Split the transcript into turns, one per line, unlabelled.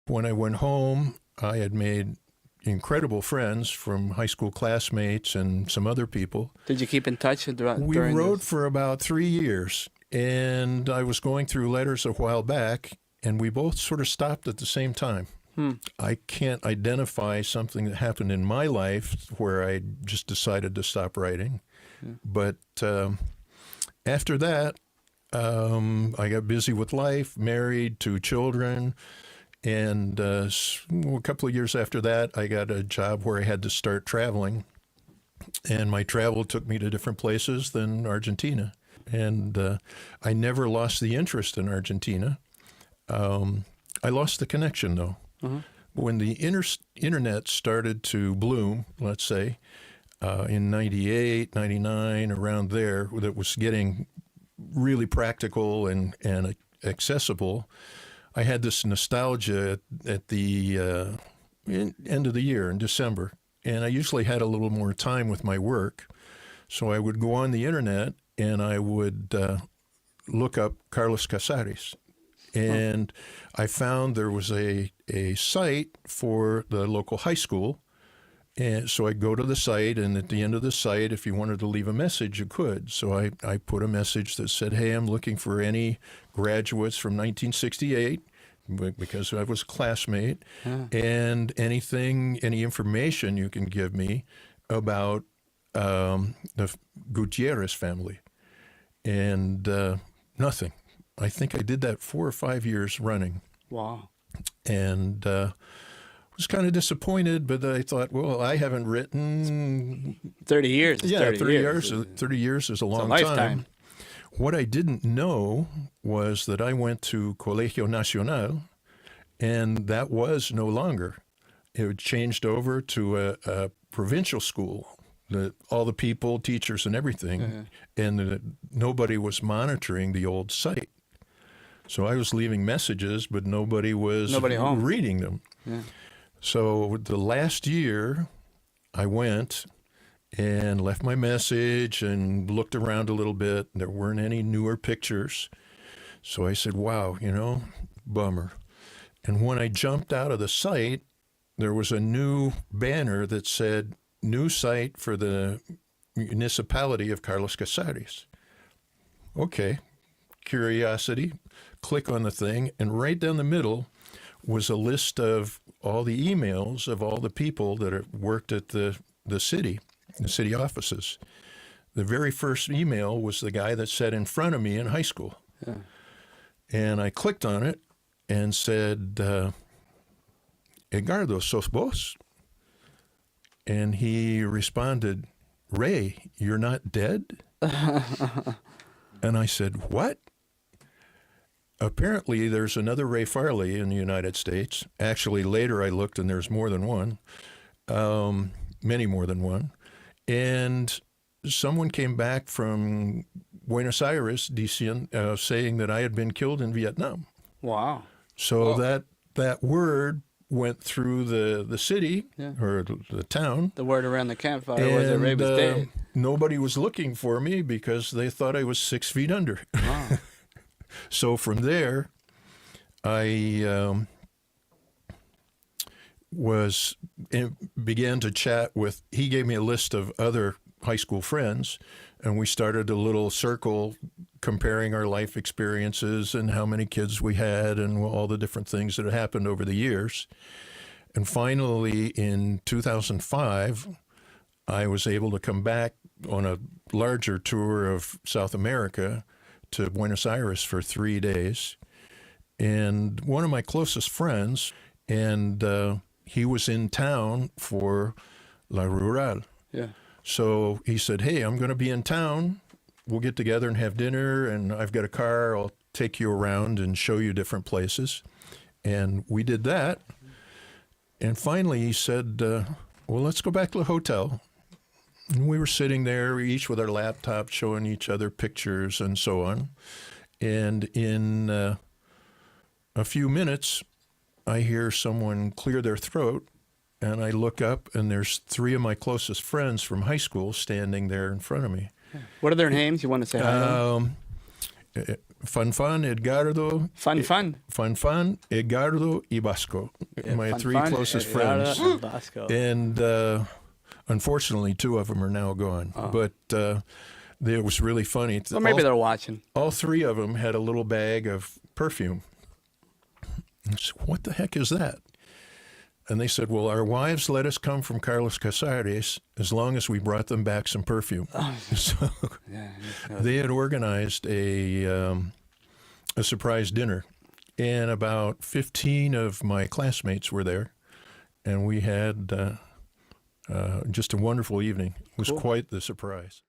When I went home, I had made incredible friends from high school classmates and some other people.
Did you keep in touch during
We wrote for about 3 years, and I was going through letters a while back, and we both sort of stopped at the same time. I can't identify something that happened in my life where I just decided to stop writing. But after that, I got busy with life, married, 2 children, and a couple of years after that, I got a job where I had to start traveling, and my travel took me to different places than Argentina. And I never lost the interest in Argentina. I lost the connection, though. When the internet started to bloom, let's say, in 98, 99, around there, that was getting really practical and accessible, I had this nostalgia at the end of the year in December. And I usually had a little more time with my work. So I would go on the internet and I would look up Carlos Casares. And I found there was a site for the local high school. And so I go to the site, and at the end of the site, if you wanted to leave a message, you could. So I put a message that said, hey, I'm looking for any graduates from 1968, because I was a classmate, and any information you can give me about the Gutierrez family. And nothing. I think I did that 4 or 5 years running.
Wow.
And was kind of disappointed, but I thought, well, I haven't written
30 years.
Yeah, 30 years. 30 years is a long time. What I didn't know was that I went to Colegio Nacional, and that was no longer. It had changed over to a provincial school. All the people, teachers, and everything, and nobody was monitoring the old site. So I was leaving messages, but nobody was reading them.
Yeah.
So the last year, I went and left my message and looked around a little bit. There weren't any newer pictures. So I said, wow, bummer. And when I jumped out of the site, there was a new banner that said, new site for the municipality of Carlos Casares. Okay, curiosity, click on the thing, and right down the middle was a list of all the emails of all the people that have worked at the city offices. The very first email was the guy that sat in front of me in high school. Yeah. And I clicked on it and said, Edgardo, sos vos? And he responded, Ray, you're not dead? And I said, what? Apparently, there's another Ray Farley in the United States. Actually, later I looked and there's more than one, many more than one. And someone came back from Buenos Aires saying that I had been killed in Vietnam.
Wow.
So that word went through the city or the town.
The word around the campfire was that Ray was dead.
Nobody was looking for me because they thought I was 6 feet under.
Wow.
So from there, I began to chat with. He gave me a list of other high school friends, and we started a little circle comparing our life experiences and how many kids we had and all the different things that had happened over the years. And finally, in 2005, I was able to come back on a larger tour of South America to Buenos Aires for 3 days. And one of my closest friends, and he was in town for La Rural.
Yeah.
So he said, hey, I'm going to be in town. We'll get together and have dinner, and I've got a car. I'll take you around and show you different places. And we did that. And finally he said, well, let's go back to the hotel. And we were sitting there, each with our laptop, showing each other pictures and so on. And in a few minutes, I hear someone clear their throat, and I look up, and there's 3 of my closest friends from high school standing there in front of me.
What are their names? You want to say hi to them?
Fanfan, Edgardo. Fanfan, Edgardo, y Vasco. My three closest friends. And unfortunately, two of them are now gone. But it was really funny.
Well, maybe they're watching.
All three of them had a little bag of perfume. I said, what the heck is that? And they said, well, our wives let us come from Carlos Casares as long as we brought them back some perfume. So they had organized a surprise dinner, and about 15 of my classmates were there, and we had just a wonderful evening. It was quite the surprise.